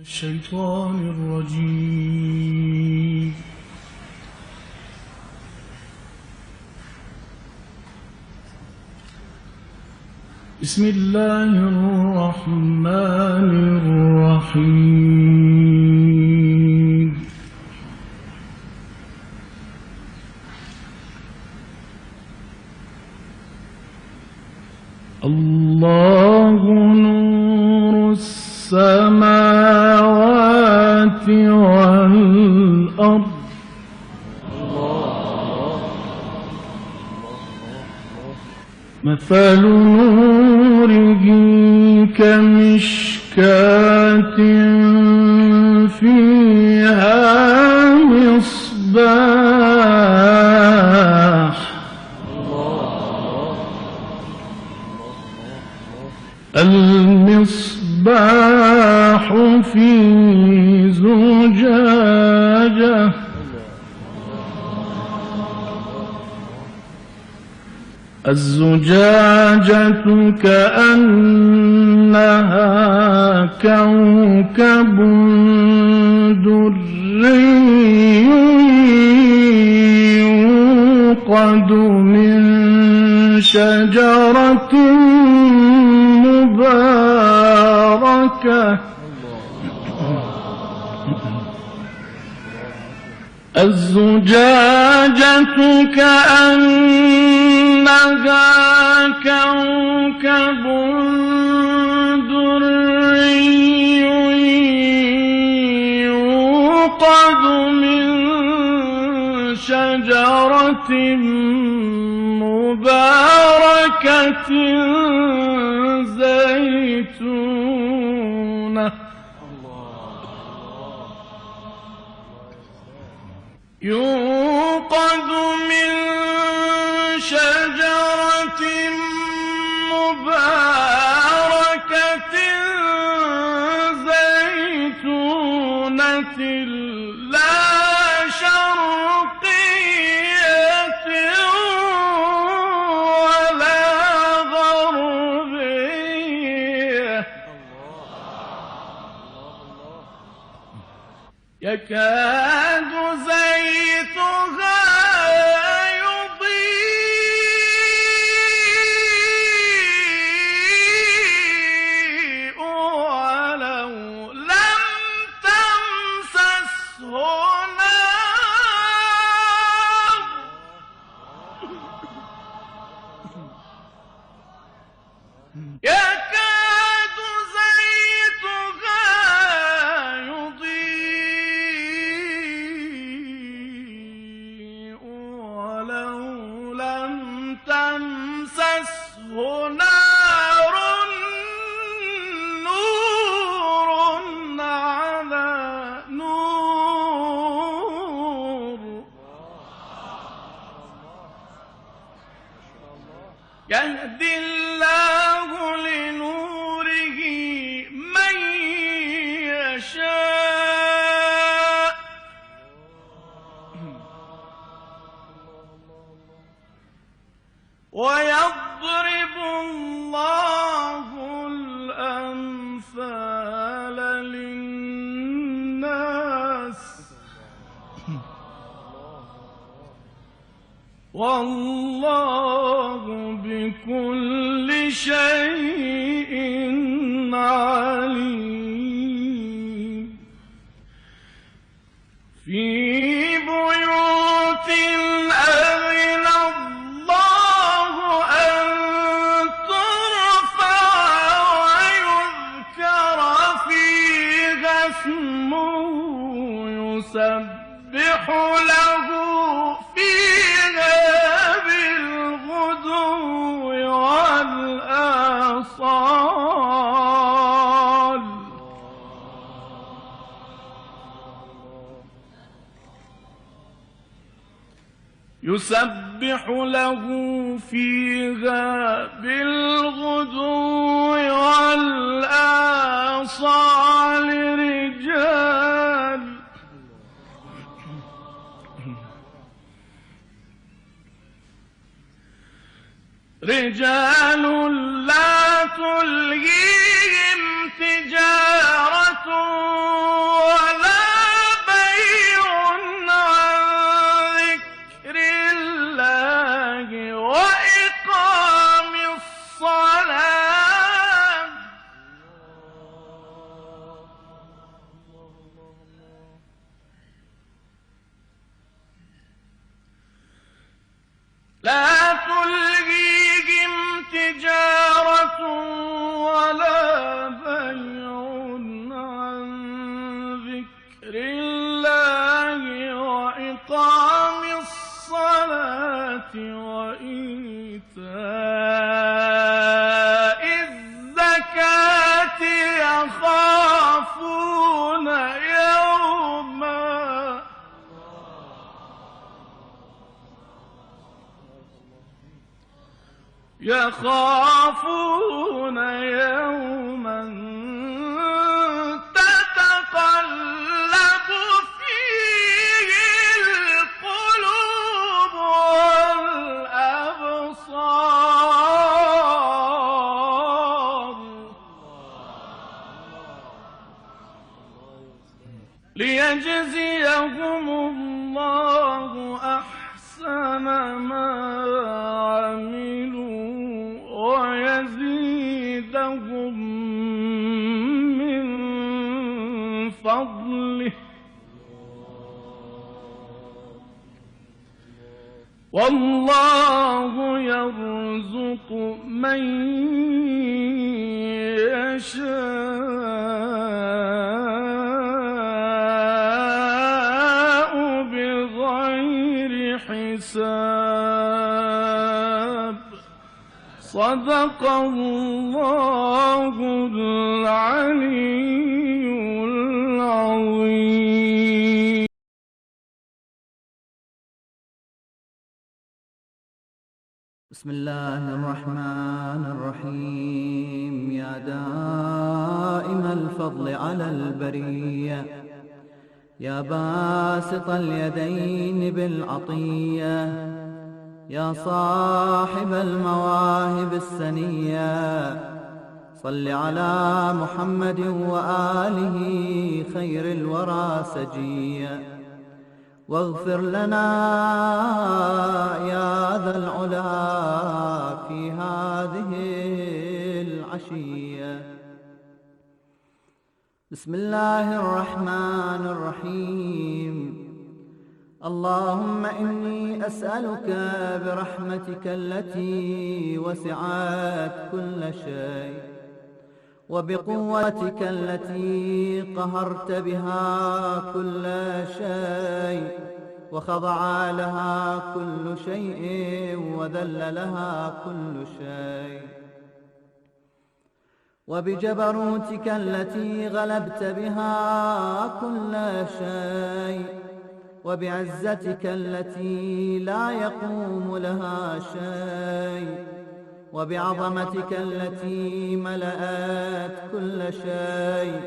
الشيطان الرجيم. بسم الله الرحمن الرحيم. الله نور السماوات والأرض مثل نوره كمشكاة فيها مصباح المصباح في زجاجة الزجاجة كأنها كوكب دري يوقد من شجرة مباركة الزجاجة كأنها كوكب دري يوقد من شجرة مباركة زيتونة يوقد من شجرة مباركة زيتونة لا شرقية ولا غربية يكاد زيتها يضيء ولو لم تمسسه نار يكاد زيتها يضيء ولو لم تمسسه نار نور على نور يهدي الله لنوره من يشاء ويضرب الله الأمثال للناس والله بكل شيء عليم في بيوت أذن الله أن ترفع ويذكر فيها اسمه يسبح له فيها بالغدو والآصال يسبح له فيها بالغدو والآصال رجال لا تلهيهم تجارة ولا بيع عن ذكر الله وإقام الصلاة لا تلهيهم تجارة ولا بيع عن ذكر الله وإقام الصلاة وإيتاء الزكاة يخافون يوما تتقلب فيه القلوب والأبصار ليجزيهم الله أحسن ما عملوا ويزيدهم من فضله والله يرزق من يشاء بغير حساب صدق الله العلي العظيم. بسم الله الرحمن الرحيم. يا دائم الفضل على البرية، يا باسط اليدين بالعطية، يا صاحب المواهب السنية، صل على محمد وآله خير الورى سجية، واغفر لنا يا ذا العلا في هذه العشية. بسم الله الرحمن الرحيم. اللهم إني أسألك برحمتك التي وسعت كل شيء، وبقوتك التي قهرت بها كل شيء، وخضع لها كل شيء وذل لها كل شيء، وبجبروتك التي غلبت بها كل شيء، وبعزتك التي لا يقوم لها شيء، وبعظمتك التي ملأت كل شيء،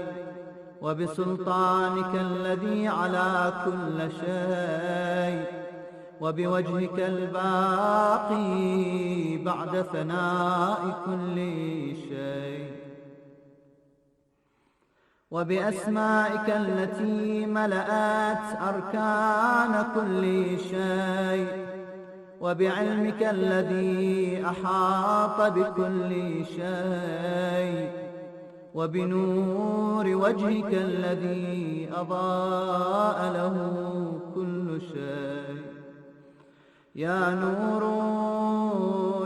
وبسلطانك الذي على كل شيء، وبوجهك الباقي بعد فناء كل شيء، وبأسمائك التي ملأت أركان كل شيء، وبعلمك الذي أحاط بكل شيء، وبنور وجهك الذي أضاء له كل شيء. يا نور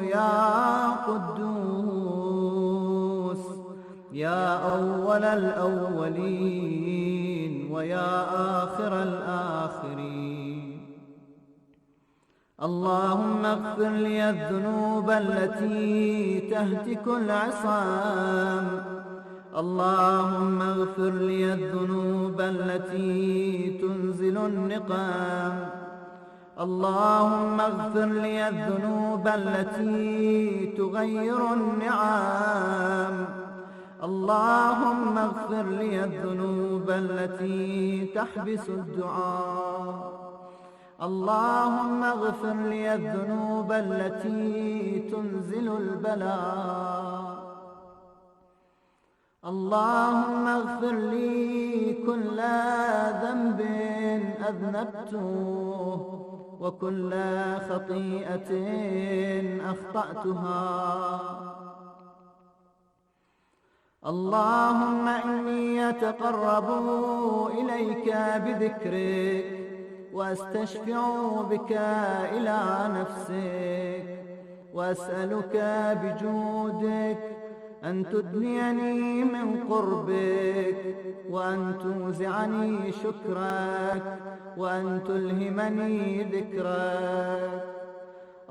يا قدوس يا أول الأولين ويا آخر الآخرين، اللهم اغفر لي الذنوب التي تهتك العصام، اللهم اغفر لي الذنوب التي تنزل النقام، اللهم اغفر لي الذنوب التي تغير النعام، اللهم اغفر لي الذنوب التي تحبس الدعاء، اللهم اغفر لي الذنوب التي تنزل البلاء، اللهم اغفر لي كل ذنب أذنبته وكل خطيئة أخطأتها. اللهم إني أتقرب إليك بذكرك وأستشفع بك إلى نفسك وأسألك بجودك أن تدنيني من قربك وأن توزعني شكرك وأن تلهمني ذكرك.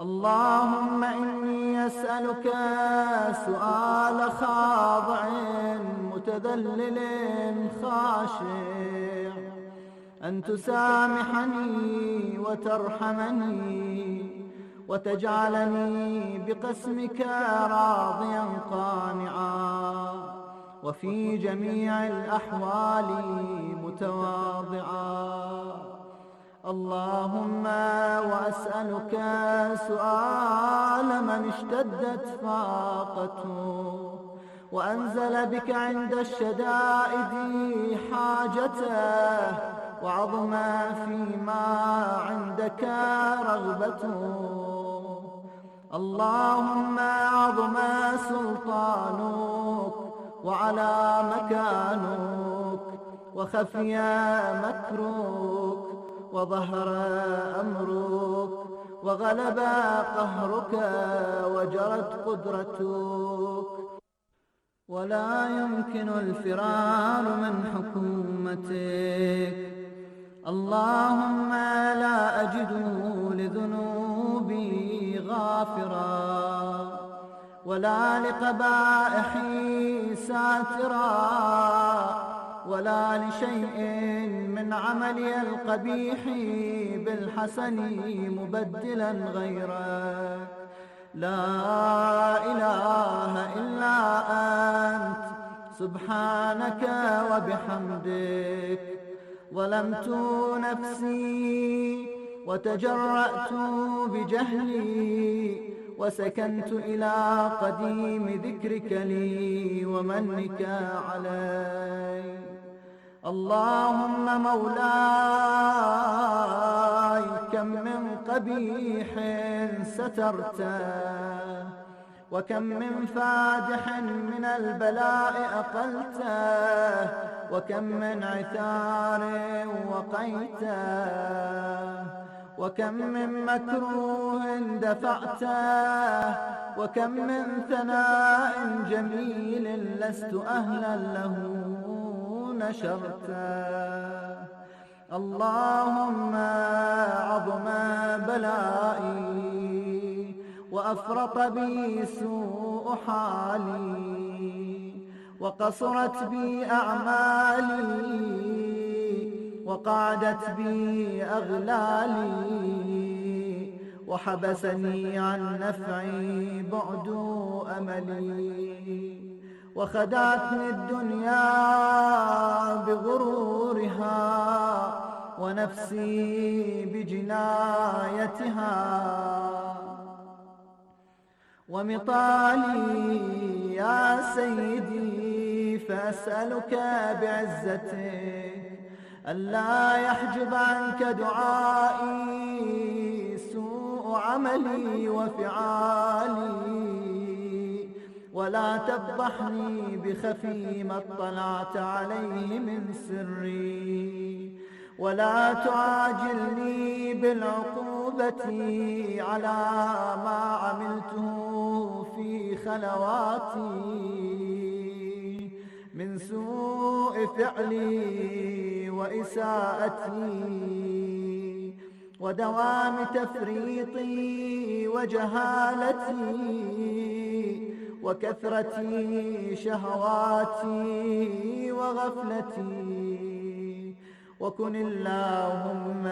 اللهم إني أسألك سؤال خاضع متذلل خاشع أن تسامحني وترحمني وتجعلني بقسمك راضيا قانعا وفي جميع الأحوال متواضعا. اللهم وأسألك سؤال من اشتدت فاقته وأنزل بك عند الشدائد حاجته وعظم فيما عندك رغبته. اللهم عظم سلطانك وعلى مكانك وخفي مكرك وظهر أمرك وغلب قهرك وجرت قدرتك ولا يمكن الفرار من حكومتك. اللهم لا أجد لذنوبي غافرا ولا لقبائحي ساترا ولا لشيء من عملي القبيح بالحسن مبدلا غيرك. لا إله إلا أنت سبحانك وبحمدك. ظلمت نفسي وتجرأت بجهلي وسكنت إلى قديم ذكرك لي ومنك علي. اللهم مولاي كم من قبيح سترته وكم من فادح من البلاء أقلته وكم من عثار وقيته وكم من مكروه دفعته وكم من ثناء جميل لست أهلا له نشرته. اللهم عظم بلائي وأفرط بي سوء حالي وقصرت بي أعمالي وقعدت بي أغلالي وحبسني عن نفعي بعد أملي وخدعتني الدنيا بغرورها ونفسي بجنايتها ومطالي يا سيدي فأسألك بعزتك ألا يحجب عنك دعائي سوء عملي وفعالي ولا تفضحني بخفي ما اطلعت عليه من سري ولا تعاجلني بالعقوبة على ما عملته في خلواتي من سوء فعلي وإساءتي ودوام تفريطي وجهالتي وكثرة شهواتي وغفلتي. وكن اللهم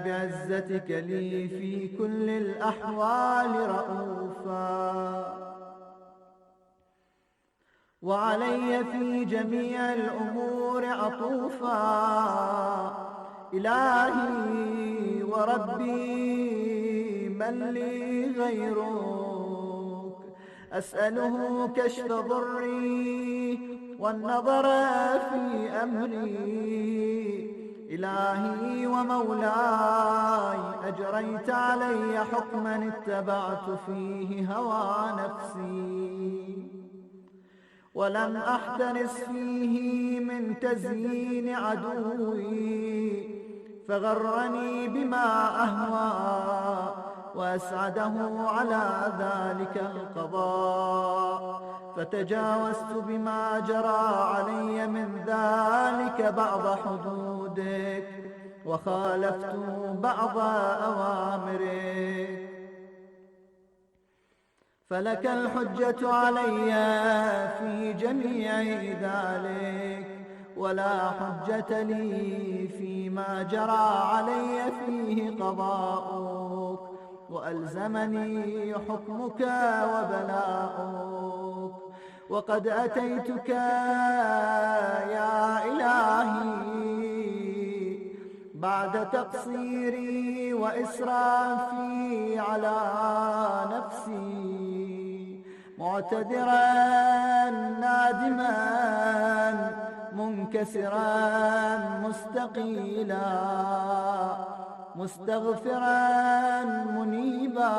بعزتك لي في كل الأحوال رؤوفا وعلي في جميع الأمور عطوفا. إلهي وربي من لي غيرك أسأله كشف ضري والنظر في أمري. إلهي ومولاي أجريت علي حكما اتبعت فيه هوى نفسي، ولم أحترس فيه من تزيين عدوي، فغرني بما أهوى وأسعده على ذلك القضاء، فتجاوزت بما جرى علي من ذلك بعض حدودك، وخالفت بعض أوامرك، فلك الحجة علي في جميع ذلك، ولا حجة لي فيما جرى علي فيه قضاؤك، وألزمني حكمك وبلاؤك. وقد أتيتك يا إلهي بعد تقصيري وإسرافي على نفسي، معتذرا نادما منكسرا مستقيلا، مستغفرا منيبا،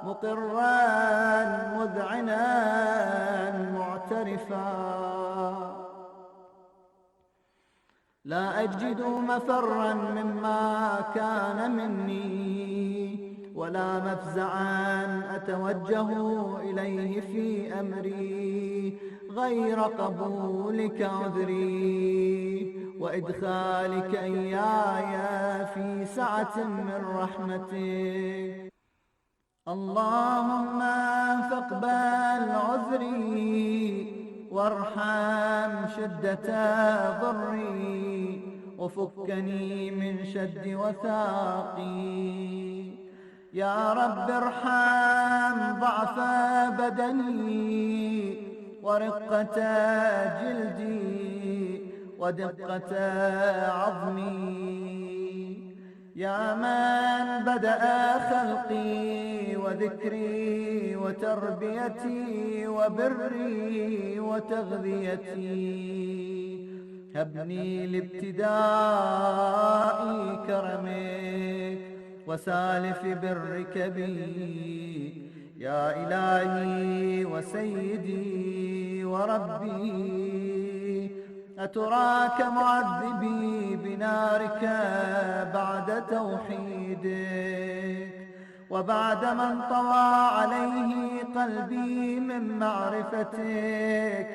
مقرا مذعنا معترفا. لا أجد مفرا مما كان مني، ولا مفزعا أتوجه إليه في أمري غير قبولك عذري، وإدخالك إياي في سعة من رحمتك. اللهم فاقبل عذري وارحم شدة ضري، وفكني من شد وثاقي. يا رب ارحم ضعف بدني ورقة جلدي ودقة عظمي. يا من بدأ خلقي وذكري وتربيتي وبري وتغذيتي، هبني لابتداء كرمك وسالف برك بي، يا إلهي وسيدي وربي. أتراك معذبي بنارك بعد توحيدك، وبعد ما انطوى عليه قلبي من معرفتك،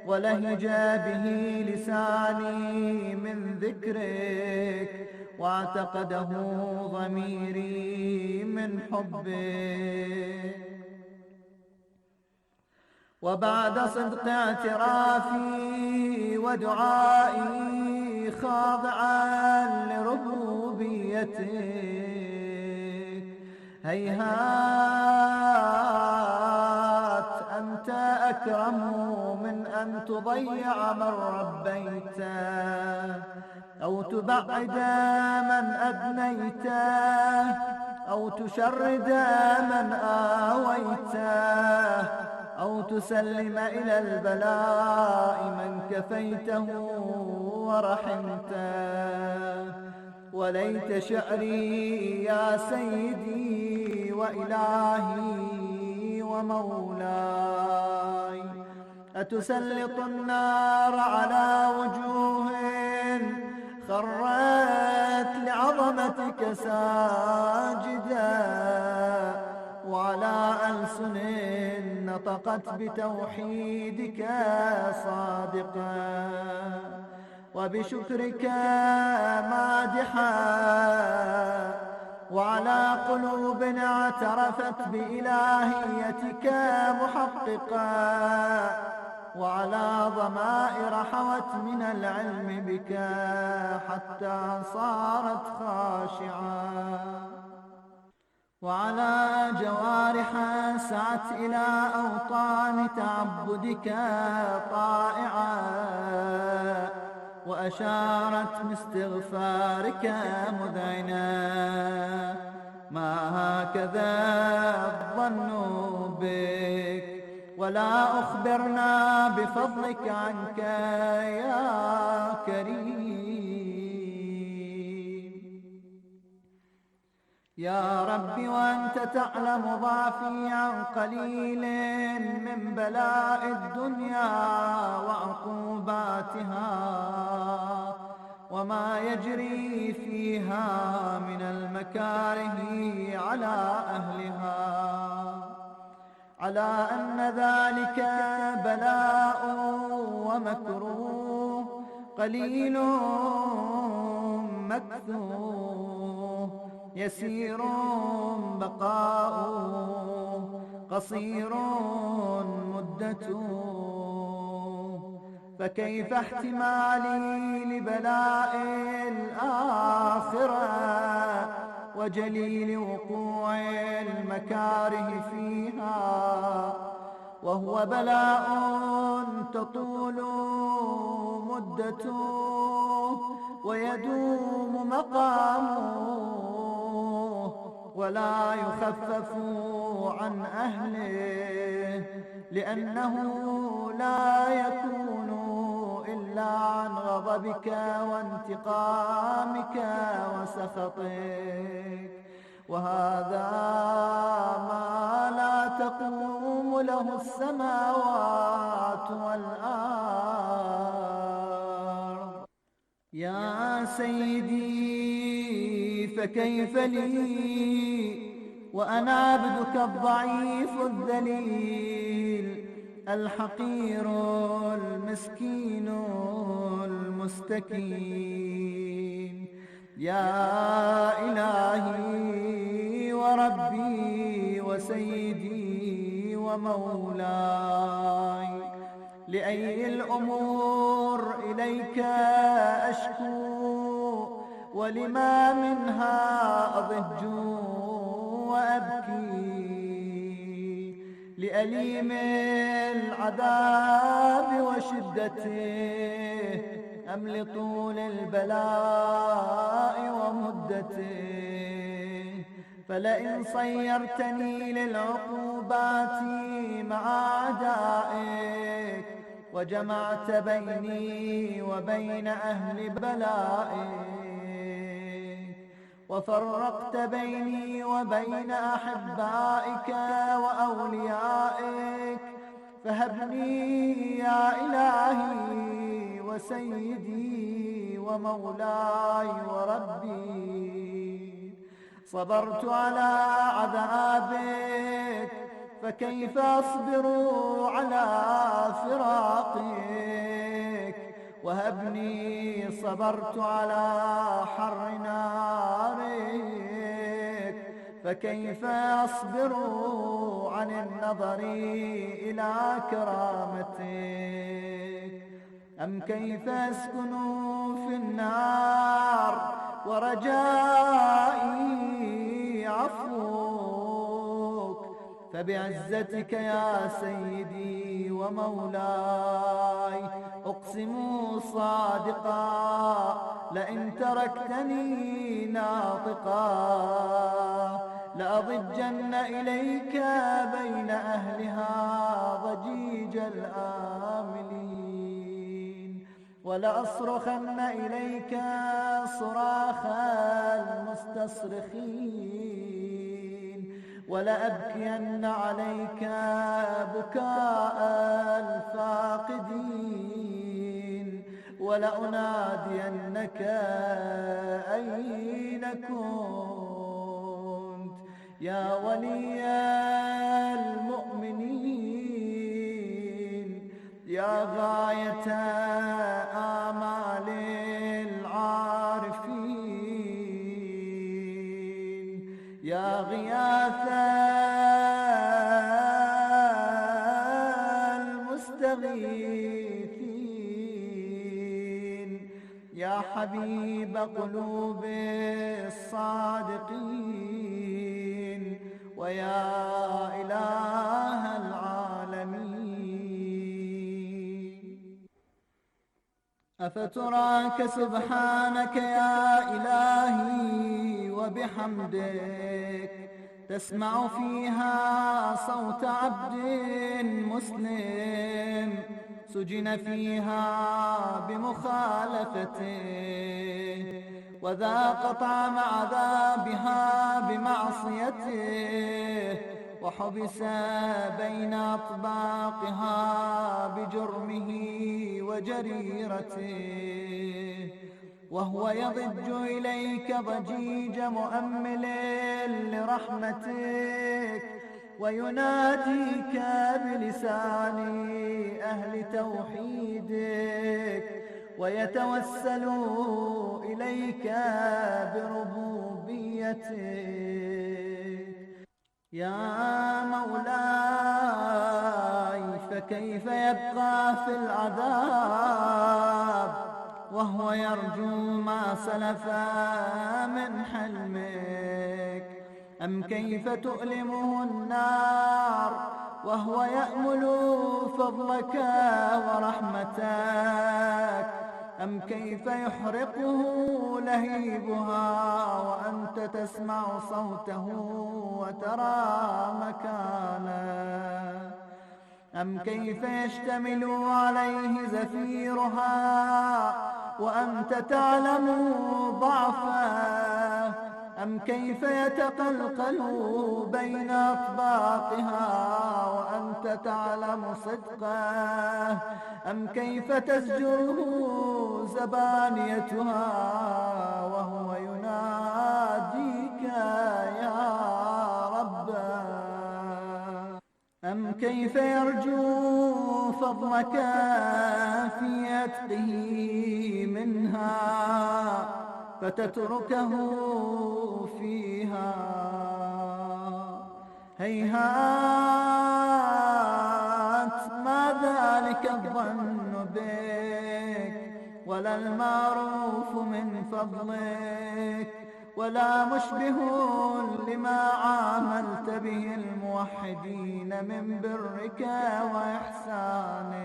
ولهج به لساني من ذكرك، واعتقده ضميري من حبك. وبعد صدق اعترافي ودعائي خاضعا لربوبيتك، هيهات أنت أكرم من أن تضيع من ربيته، أو تبعد من أدنيته، أو تشرد من آويته، أو تسلم إلى البلاء من كفيته ورحمته. وليت شعري يا سيدي وإلهي ومولاي، أتسلط النار على وجوه خرت لعظمتك ساجدا، وعلى ألسن نطقت بتوحيدك صادقا، وبشكرك مادحا، وعلى قلوب اعترفت بإلهيتك محققا، وعلى ضمائر حوت من العلم بك حتى صارت خاشعة، وعلى جوارح سعت إلى أوطان تعبدك طائعة، وأشارت باستغفارك مذعنا. ما هكذا الظن بك ولا أخبرنا بفضلك عنك يا كريم. يا رب وأنت تعلم ضعفي عن قليل من بلاء الدنيا وعقوباتها وما يجري فيها من المكاره على أهلها، على أن ذلك بلاء ومكروه قليل مكثوه يسير بقاؤه قصير مدته، فكيف احتمالي لبلاء الآخرة وجليل وقوع المكاره فيها، وهو بلاء تطول مدته ويدوم مقامه ولا يخفف عن أهله، لأنه لا يكون إلا عن غضبك وانتقامك وسخطك، وهذا ما لا تقوم له السماوات والأرض. يا سيدي فكيف لي وأنا عبدك الضعيف الذليل الحقير المسكين المستكين. يا إلهي وربي وسيدي ومولاي، لأي الأمور إليك أشكو ولما منها أضج وأبكي، لأليم العذاب وشدته أم لطول البلاء ومدته؟ فلئن صيرتني للعقوبات مع أعدائك وجمعت بيني وبين أهل بلائك وفرقت بيني وبين أحبائك وأوليائك، فهبني يا إلهي وسيدي ومولاي وربي. صبرت على عذابك فكيف أصبر على فراقك؟ وهبني صبرت على حر نارك فكيف أصبر عن النظر إلى كرامتك؟ أم كيف أسكن في النار ورجائي عفوك؟ فبعزتك يا سيدي ومولاي أقسم صادقا لئن تركتني ناطقا لأضجن إليك بين أهلها ضجيج الآملين، ولأصرخن إليك صراخ المستصرخين، ولأبكين عليك بكاء الفاقدين، ولأنادينك أين كنت يا ولي المؤمنين، يا غاية آمال العارفين، يا غياث المستغيثين، يا حبيب قلوب الصادقين، ويا إله العالمين. أفتراك سبحانك يا إلهي وبحمدك تسمع فيها صوت عبد مسلم سجن فيها بمخالفته، وذاق طعم عذابها بمعصيته، وحبس بين أطباقها بجرمه وجريرته، وهو يضج إليك ضجيج مؤمل لرحمتك، ويناديك بلسان أهل توحيدك، ويتوسل إليك بربوبيتك. يا مولاي، فكيف يبقى في العذاب وهو يرجو ما سلف من حلمك؟ أم كيف تؤلمه النار وهو يأمل فضلك ورحمتك؟ أم كيف يحرقه لهيبها وأنت تسمع صوته وترى مكانه؟ أم كيف يشتمل عليه زفيرها وأنت تعلم ضعفه؟ أم كيف يتقلقل بين أطباقها وأنت تعلم صدقه؟ أم كيف تزجره زبانيتها وهو يناديك يا رب؟ أم كيف يرجو فضلك في عتقه منها فتتركه فيها؟ هيهات، ما ذلك الظن بك، ولا المعروف من فضلك، ولا مشبه لما عاملت به الموحدين من برك وإحسانك.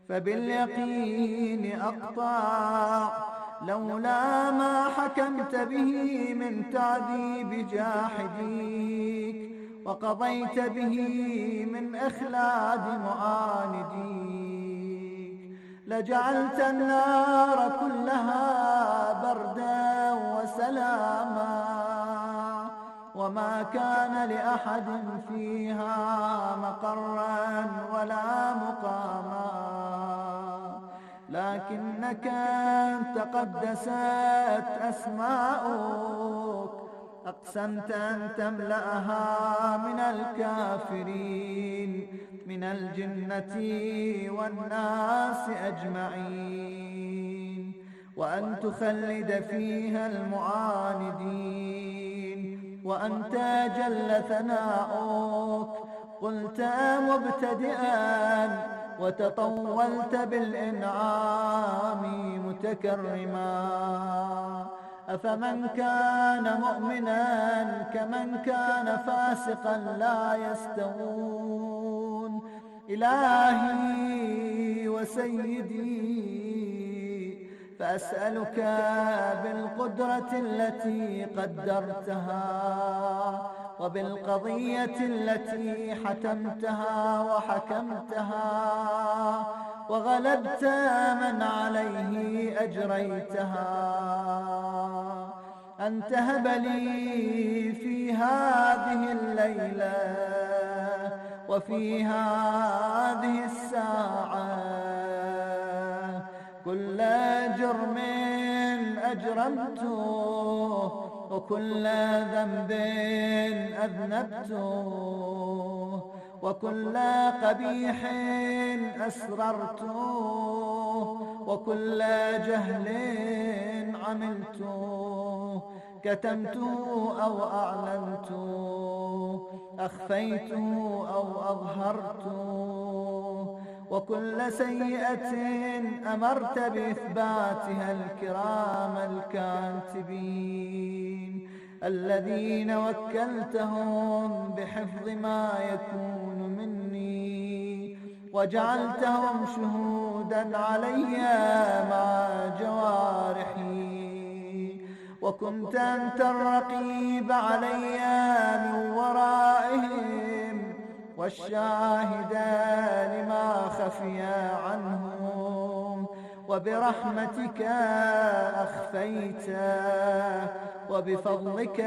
فباليقين أقطع، لولا ما حكمت به من تعذيب جاحديك، وقضيت به من إخلاد معانديك، لجعلت النار كلها بردا وسلاما، وما كان لأحد فيها مقرا ولا مقاما، لكنك تقدست أسماؤك، أقسمت أن تملأها من الكافرين من الجنة والناس أجمعين، وأن تخلد فيها المعاندين، وأنت جل ثناؤك قلت مبتدئا وتطولت بالإنعام متكرما. أفمن كان مؤمنا كمن كان فاسقا لا يستوون. إلهي وسيدي، فأسألك بالقدرة التي قدرتها، وبالقضية التي حتمتها وحكمتها وغلبت من عليه أجريتها، أن تهب لي في هذه الليلة وفي هذه الساعة كل جرم أجرمته، وكل ذنب أذنبته، وكل قبيح أسررته، وكل جهل عملته، كتمته أو أعلنته، أخفيته أو أظهرته، وكل سيئة أمرت بإثباتها الكرام الكاتبين الذين وكلتهم بحفظ ما يكون مني، وجعلتهم شهودا علي مع جوارحي، وكنت أنت الرقيب علي من ورائهم والشاهد لما خفي عنهم، وبرحمتك أخفيته وبفضلك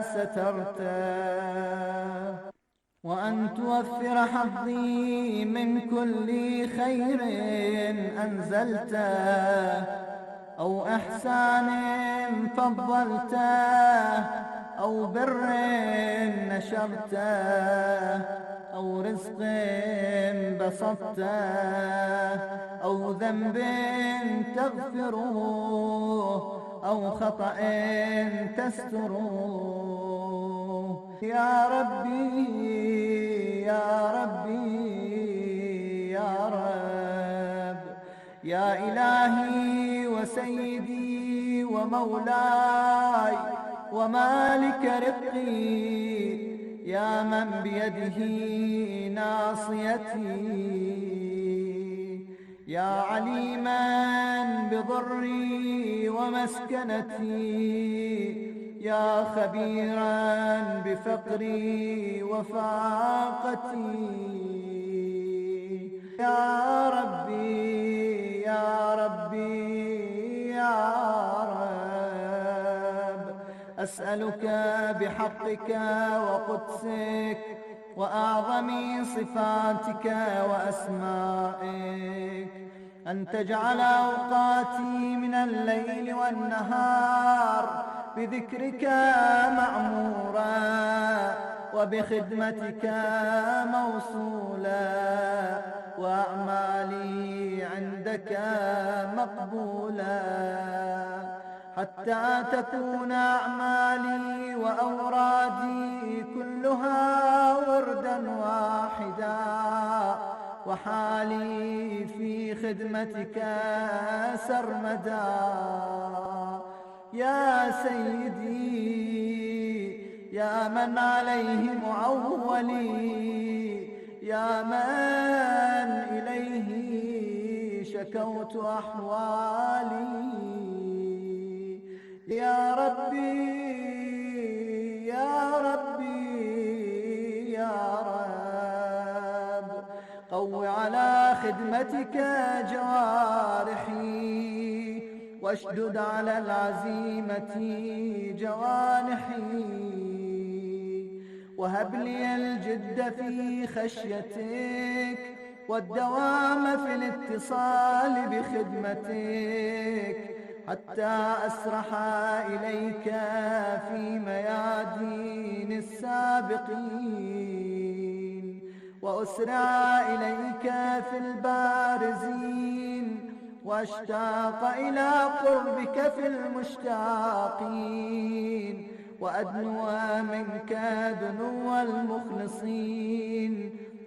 سترته، وأن توفر حظي من كل خير أنزلته أو إحسان فضلته أو بر نشرته أو رزق بسطته أو ذنب تغفره أو خطأ تستره. يا ربي يا ربي يا رب، يا إلهي وسيدي ومولاي ومالك رقي، يا من بيده ناصيتي، يا عليما بضري ومسكنتي، يا خبيرا بفقري وفاقتي. يا ربي يا ربي يا رب، أسألك بحقك وقدسك وأعظم صفاتك وأسمائك أن تجعل أوقاتي من الليل والنهار بذكرك معمورا وبخدمتك موصولا، وأعمالي عندك مقبولا، حتى تكون أعمالي وأورادي كلها وردا واحدا، وحالي في خدمتك سرمدا. يا سيدي يا من عليه معولي، يا من إليه شكوت أحوالي، يا ربي يا ربي يا رب، قو على خدمتك جوارحي واشدد على العزيمة جوانحي، وهب لي الجد في خشيتك والدوام في الاتصال بخدمتك، حتى أسرح إليك في ميادين السابقين، وأسرع إليك في البارزين، واشتاق إلى قربك في المشتاقين، وأدنو منك دنو المخلصين،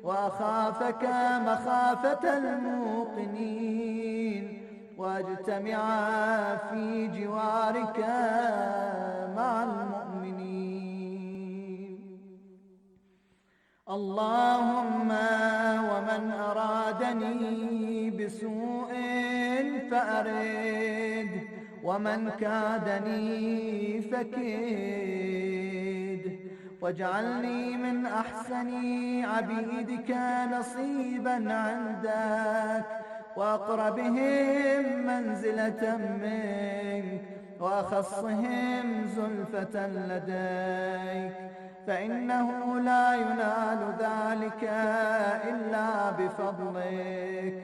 وأخافك مخافة الموقنين، واجتمع في جوارك مع المؤمنين. اللهم ومن أرادني بسوء فأرد، ومن كادني فكد، واجعلني من أحسن عبيدك نصيبا عندك، وأقربهم منزلة منك، وأخصهم زلفة لديك، فإنه لا ينال ذلك إلا بفضلك،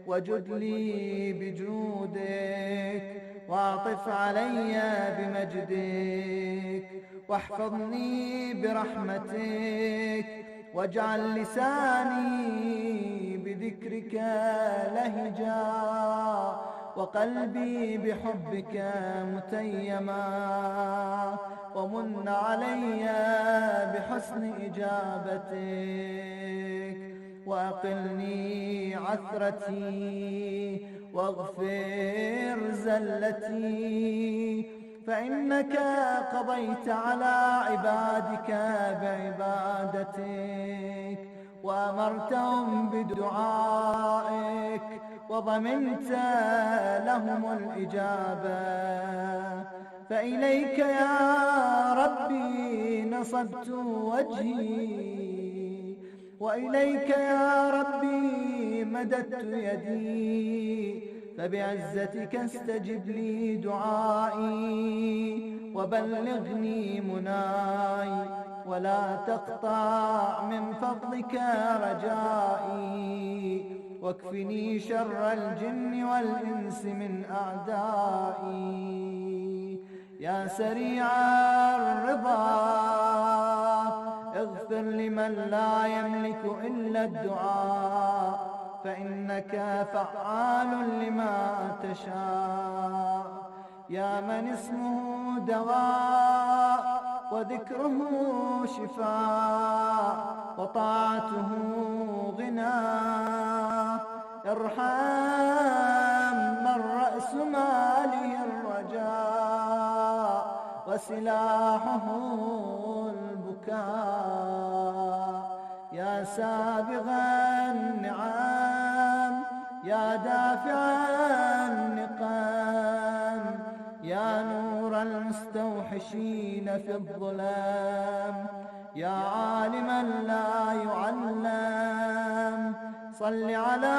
وجد لي بجودك، واعطف علي بمجدك، واحفظني برحمتك، واجعل لساني بذكرك لهجا، وقلبي بحبك متيما، ومن علي بحسن إجابتك، وأقلني عثرتي واغفر زلتي، فإنك قضيت على عبادك بعبادتك، وأمرتهم بدعائك، وضمنت لهم الإجابة، فإليك يا ربي نصبت وجهي، وإليك يا ربي مددت يدي، فبعزتك استجب لي دعائي وبلغني مناي، ولا تقطع من فضلك رجائي، واكفني شر الجن والإنس من أعدائي. يا سريع الرضا اغفر لمن لا يملك إلا الدعاء، فإنك فعال لما تشاء. يا من اسمه دواء وذكره شفاء وطاعته غنى، ارحم من رأس ماله الرجاء وسلاحه البكاء. يا سابغ النعم يا دافع النقم، يا نور المستوحشين في الظلام، يا عالما لا يعلم، صل على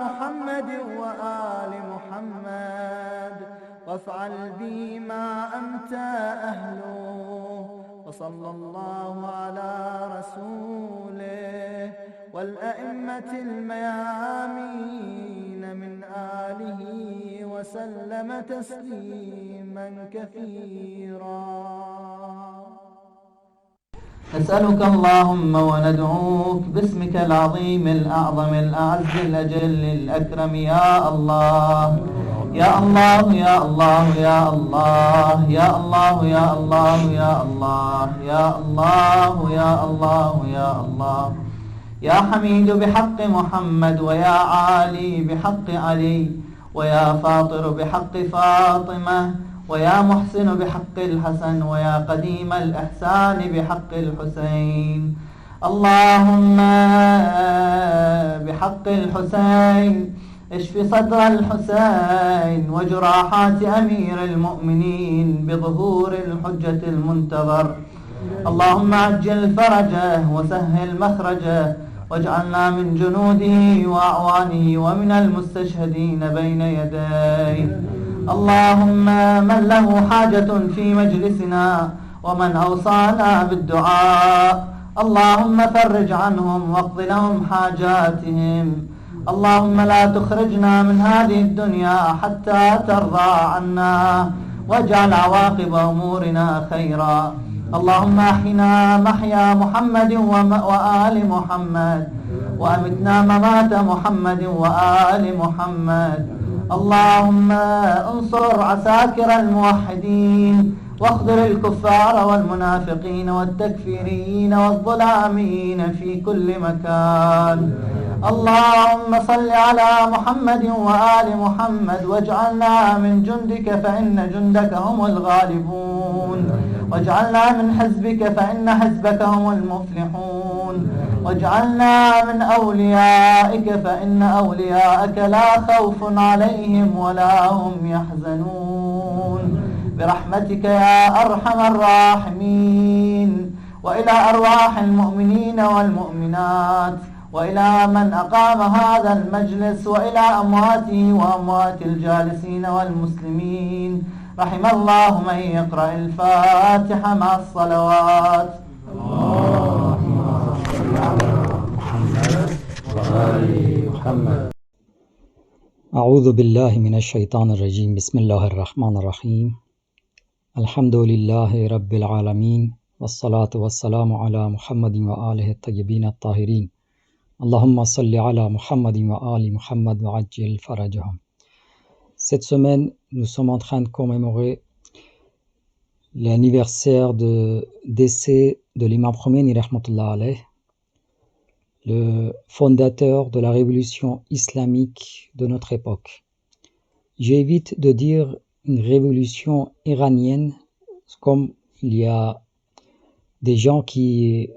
محمد وآل محمد، وافعل بي ما أنت أهله. وصلى الله على رسوله والأئمة الميامين من آله وسلم تسليما كثيرا. نسألك اللهم وندعوك باسمك العظيم الأعظم الأعز الأجل الأكرم، يا الله يا الله يا الله يا الله يا الله يا الله يا الله يا الله يا الله يا الله، يا حميد بحق محمد، ويا عالي بحق علي، ويا فاطر بحق فاطمة، ويا محسن بحق الحسن، ويا قديم الإحسان بحق الحسين. اللهم بحق الحسين اشف صدر الحسين وجراحات أمير المؤمنين بظهور الحجة المنتظر. اللهم عجل فرجه وسهل مخرجه، واجعلنا من جنوده وأعوانه ومن المستشهدين بين يديه. اللهم من له حاجة في مجلسنا ومن أوصانا بالدعاء، اللهم فرج عنهم واقض لهم حاجاتهم. اللهم لا تخرجنا من هذه الدنيا حتى ترضى عنا، واجعل عواقب أمورنا خيرا. اللهم احينا محيا محمد وآل محمد، وأمتنا ممات محمد وآل محمد. اللهم انصر عساكر الموحدين، واخذل الكفار والمنافقين والتكفيرين والظلامين في كل مكان. اللهم صل على محمد وآل محمد، واجعلنا من جندك فإن جندك هم الغالبون، واجعلنا من حزبك فإن حزبك هم المفلحون، واجعلنا من أوليائك فإن أولياءك لا خوف عليهم ولا هم يحزنون، برحمتك يا أرحم الراحمين. وإلى أرواح المؤمنين والمؤمنات، وإلى من أقام هذا المجلس، وإلى أمواته وأموات الجالسين والمسلمين، رحم الله من يقرأ الفاتحة مع الصلوات. اللهم صل على محمد وآل محمد. أعوذ بالله من الشيطان الرجيم. بسم الله الرحمن الرحيم. الحمد لله رب العالمين، والصلاة والسلام على محمد وآله الطيبين الطاهرين. اللهم صل على Muhammad wa ali Muhammad wa ajil farajahum. Cette semaine, nous sommes en train de commémorer l'anniversaire de décès de l'imam Khomeini rahmatullah alayh, le fondateur de la révolution islamique de notre époque. J'évite de dire une révolution iranienne, comme il y a des gens qui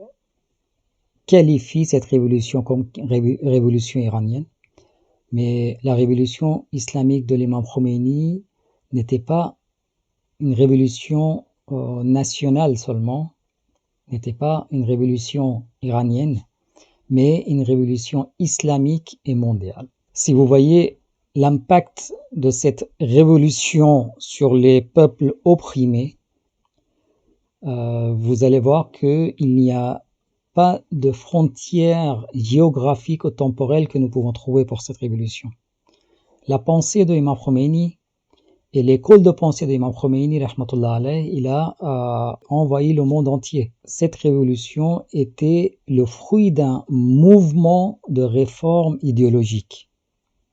qualifie cette révolution comme révolution iranienne, mais la révolution islamique de l'imam Khomeini n'était pas une révolution nationale seulement, n'était pas une révolution iranienne, mais une révolution islamique et mondiale. Si vous voyez l'impact de cette révolution sur les peuples opprimés, vous allez voir qu'il n'y a pas de frontières géographiques ou temporelles que nous pouvons trouver pour cette révolution. La pensée de Imam Khomeini et l'école de pensée d'Imam Khomeini, rahmatullah alayh, il a envahi le monde entier. Cette révolution était le fruit d'un mouvement de réforme idéologique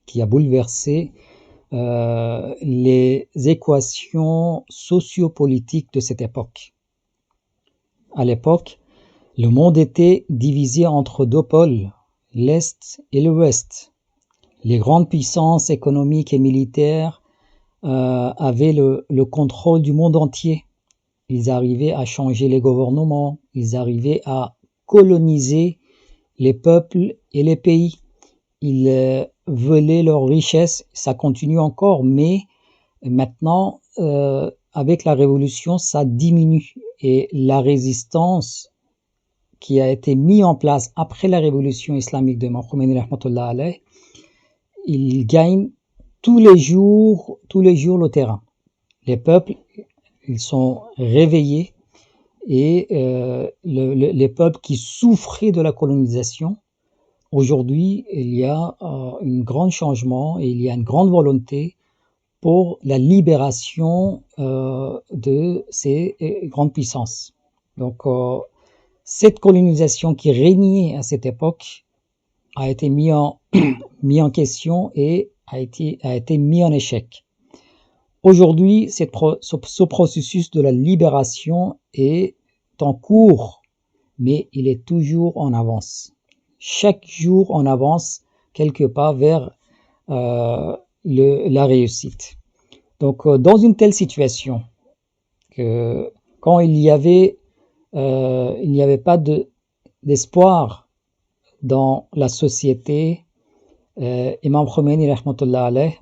qui a bouleversé les équations sociopolitiques de cette époque. À l'époque, le monde était divisé entre deux pôles, l'Est et l'Ouest. Les grandes puissances économiques et militaires avaient le contrôle du monde entier. Ils arrivaient à changer les gouvernements, ils arrivaient à coloniser les peuples et les pays. Ils volaient leurs richesses, ça continue encore, mais maintenant, avec la révolution, ça diminue. Et la résistance qui a été mise en place après la révolution islamique de Imam Khomeini, rahmatullah alayh, il gagne tous les jours le terrain. Les peuples, ils sont réveillés et les peuples qui souffraient de la colonisation, aujourd'hui, il y a un grand changement et il y a une grande volonté pour la libération de ces grandes puissances. Donc, cette colonisation qui régnait à cette époque a été mis en question et a été mis en échec. Aujourd'hui, ce processus de la libération est en cours, mais il est toujours en avance. Chaque jour, on avance quelque part vers la réussite. Donc, dans une telle situation, quand il n'y avait pas d'espoir dans la société, Imam Khomeini, rahmatullah alayh,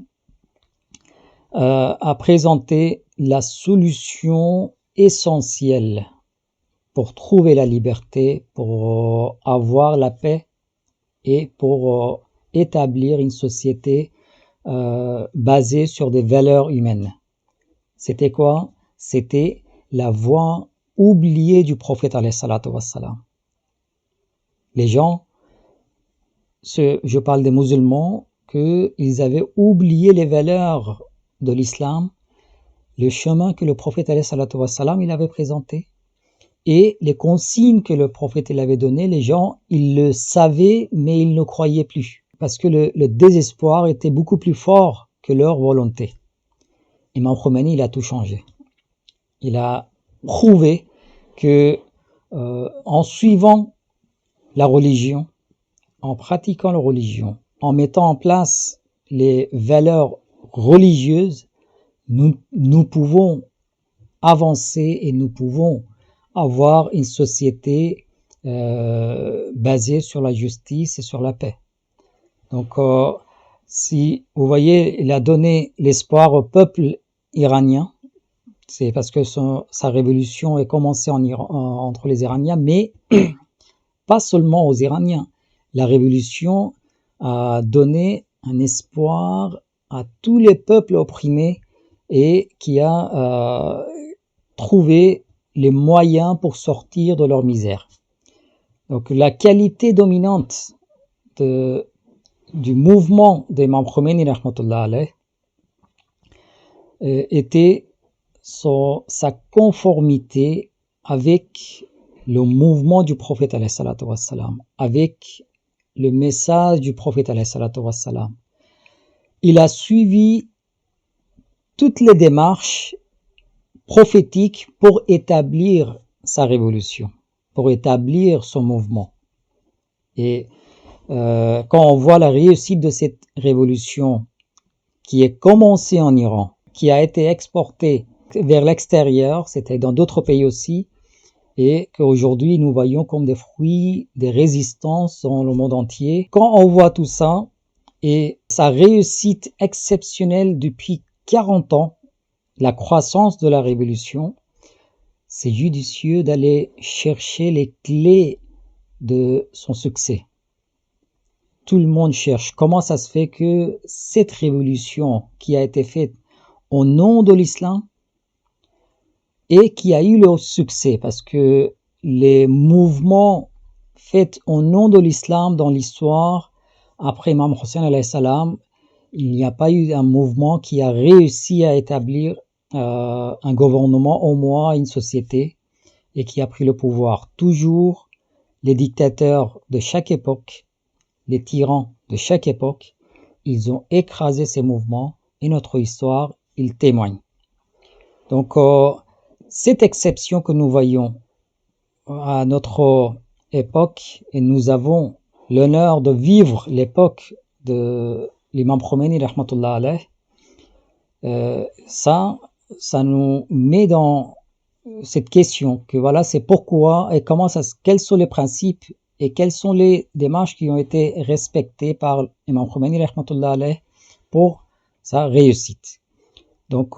a présenté la solution essentielle pour trouver la liberté, pour avoir la paix et pour établir une société basée sur des valeurs humaines. C'était quoi? C'était la voie oubliée du prophète alayhi salatu wassalam. Les gens, je parle des musulmans, qu'ils avaient oublié les valeurs de l'islam, le chemin que le prophète alayhi salatu wassalam, il avait présenté. Et les consignes que le prophète il avait données, les gens, ils le savaient, mais ils ne croyaient plus. Parce que le désespoir était beaucoup plus fort que leur volonté. Imam Khomeini, il a tout changé. Il a prouvé que en suivant la religion, en pratiquant la religion, en mettant en place les valeurs religieuses, nous pouvons avancer et nous pouvons avoir une société basée sur la justice et sur la paix. Donc, si vous voyez, il a donné l'espoir au peuple iranien, c'est parce que sa révolution est commencée entre les Iraniens, mais pas seulement aux Iraniens. La révolution a donné un espoir à tous les peuples opprimés et qui a trouvé les moyens pour sortir de leur misère. Donc la qualité dominante du mouvement d'Imam Khomeini, rahmatullah alayh, était sa conformité avec le mouvement du prophète alayhi salatu wassalam, avec le message du prophète alayhi salatu wassalam. Il a suivi toutes les démarches prophétiques pour établir sa révolution, pour établir son mouvement. Et quand on voit la réussite de cette révolution qui est commencée en Iran, qui a été exportée vers l'extérieur, c'était dans d'autres pays aussi, et qu'aujourd'hui nous voyons comme des fruits des résistances dans le monde entier. Quand on voit tout ça et sa réussite exceptionnelle depuis 40 ans, la croissance de la révolution, c'est judicieux d'aller chercher les clés de son succès. Tout le monde cherche comment ça se fait que cette révolution qui a été faite au nom de l'islam et qui a eu le succès, parce que les mouvements faits au nom de l'islam dans l'histoire, après Imam Hussein alayhi salam, il n'y a pas eu un mouvement qui a réussi à établir un gouvernement, au moins une société, et qui a pris le pouvoir. Toujours les dictateurs de chaque époque, les tyrans de chaque époque, ils ont écrasé ces mouvements, et notre histoire, il témoigne. Donc, cette exception que nous voyons à notre époque, et nous avons l'honneur de vivre l'époque de l'imam Khomeini, rahmatullah alayh, ça nous met dans cette question que voilà, c'est pourquoi et comment quels sont les principes et quelles sont les démarches qui ont été respectées par l'imam Khomeini, rahmatullah alayh, pour sa réussite. Donc,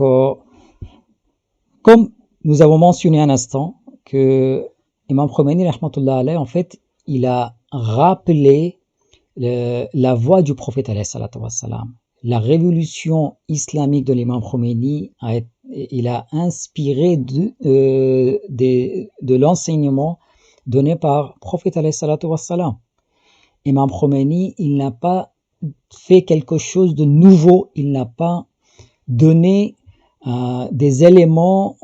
comme nous avons mentionné un instant que Imam Khomeini, rahmatullah alayh, en fait, il a rappelé la voie du prophète alayhi salatu wassalam. La révolution islamique de l'imam Khomeini, il a inspiré de l'enseignement donné par le prophète alayhi salatu wassalam. Imam Khomeini, il n'a pas fait quelque chose de nouveau, il n'a pas donné des éléments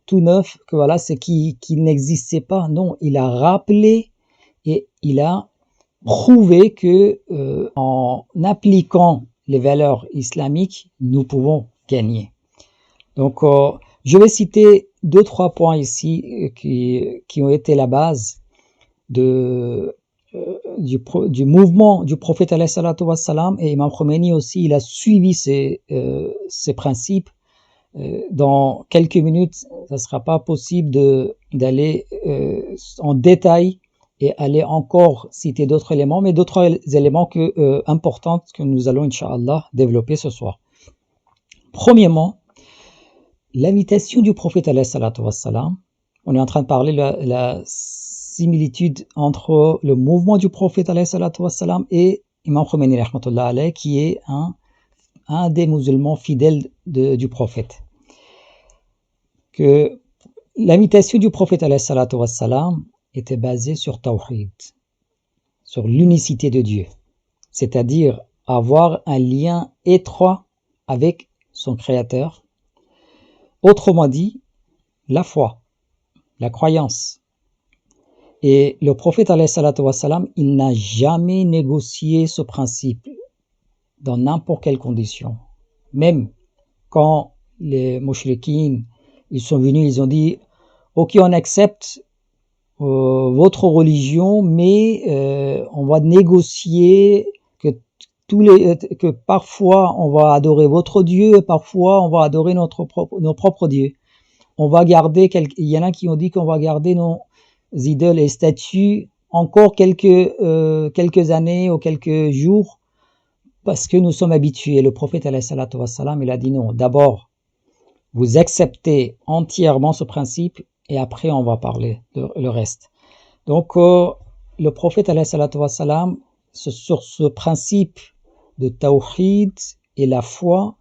tout neufs, que voilà, c'est qui n'existait pas. Non, il a rappelé et il a prouvé que en appliquant les valeurs islamiques, nous pouvons gagner. Donc, je vais citer 2-3 points ici qui ont été la base du mouvement du prophète alayhi salatu wassalam, et Imam Khomeini aussi, il a suivi ces principes. Dans quelques minutes, ça ne sera pas possible d'aller en détail et aller encore citer d'autres éléments, mais d'autres éléments importants que nous allons, Inch'Allah, développer ce soir. Premièrement, l'invitation du prophète alayhi salatu wassalam. On est en train de parler de la similitude entre le mouvement du prophète alayhi salatu wassalam et Imam Khomeini, rahmatullah alayh, qui est un des musulmans fidèles du prophète. Que l'invitation du prophète alayhi salatu wassalam était basée sur Tawhid, sur l'unicité de Dieu, c'est-à-dire avoir un lien étroit avec son Créateur. Autrement dit, la foi, la croyance. Et le prophète alayhi salatu wassalam, il n'a jamais négocié ce principe dans n'importe quelle condition. Même quand les mushrikines, ils sont venus, ils ont dit « Ok, on accepte votre religion, mais on va négocier que parfois on va adorer votre Dieu, et parfois on va adorer nos propres dieux. On va garder, il y en a qui ont dit qu'on va garder nos idoles et statues encore quelques années ou quelques jours, parce que nous sommes habitués. Le prophète alayhi salatu wassalam, il a dit non. D'abord, vous acceptez entièrement ce principe et après on va parler le reste. Donc, le prophète alayhi salatu wassalam, sur ce principe de tawhid et la foi,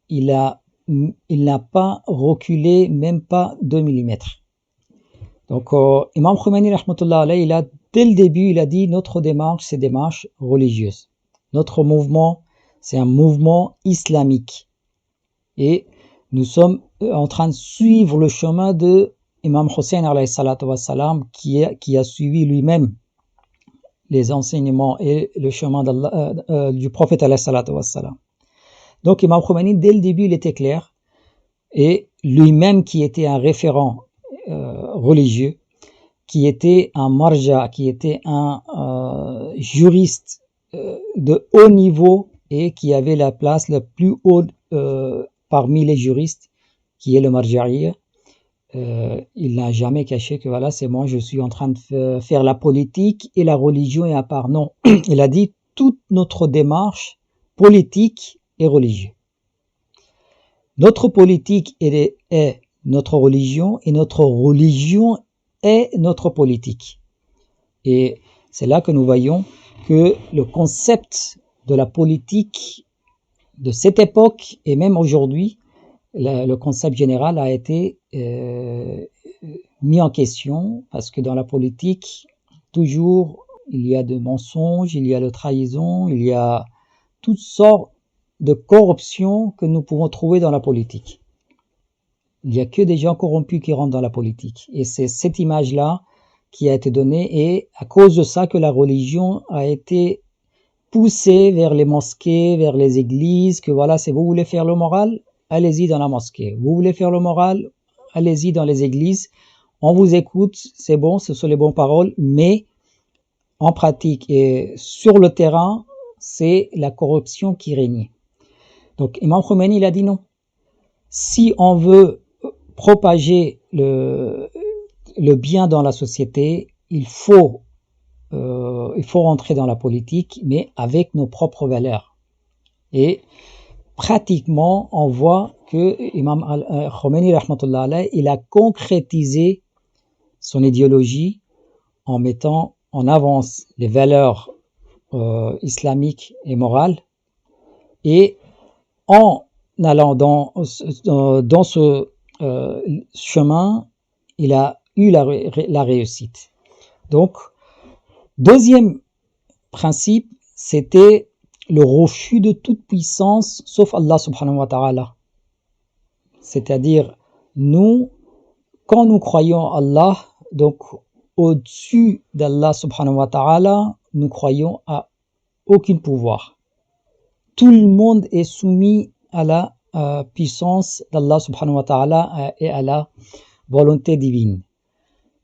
il n'a pas reculé, même pas 2 mm. Donc, Imam Khomeini, rahmatullah alayh, dès le début, il a dit notre démarche, c'est une démarche religieuse. Notre mouvement, c'est un mouvement islamique. Et nous sommes en train de suivre le chemin de Imam Hussein alayhi salatu wassalam, qui a suivi lui-même les enseignements et le chemin du prophète alayhi salatu wassalam. Donc Imam Khomeini, dès le début, il était clair, et lui-même qui était un référent religieux, qui était un marja, qui était un juriste de haut niveau et qui avait la place la plus haute parmi les juristes, qui est le marja'iyya. Il n'a jamais caché que voilà, c'est moi, je suis en train de faire la politique et la religion est à part. Non, il a dit toute notre démarche politique et religieuse. Notre politique est notre religion et notre religion est notre politique. Et c'est là que nous voyons que le concept de la politique de cette époque et même aujourd'hui, le concept général a été mis en question parce que dans la politique, toujours, il y a de mensonges, il y a de trahison, il y a toutes sortes de corruption que nous pouvons trouver dans la politique. Il n'y a que des gens corrompus qui rentrent dans la politique. Et c'est cette image-là qui a été donnée et à cause de ça que la religion a été poussée vers les mosquées, vers les églises, que voilà, c'est vous voulez faire le moral, allez-y dans la mosquée. Vous voulez faire le moral, allez-y dans les églises. On vous écoute, c'est bon, ce sont les bonnes paroles, mais en pratique et sur le terrain, c'est la corruption qui règne. Donc Imam Khomeini, il a dit non. Si on veut propager le bien dans la société, il faut rentrer dans la politique, mais avec nos propres valeurs. Et pratiquement, on voit que Imam Khomeini, rahmatullah alayh, il a concrétisé son idéologie en mettant en avance les valeurs islamiques et morales, et en allant dans ce chemin, il a eu la réussite. Donc, deuxième principe, c'était le refus de toute puissance sauf Allah subhanahu wa ta'ala. C'est-à-dire, nous, quand nous croyons Allah, donc au-dessus d'Allah subhanahu wa ta'ala, nous croyons à aucun pouvoir. Tout le monde est soumis à la puissance d'Allah subhanahu wa ta'ala et à la volonté divine.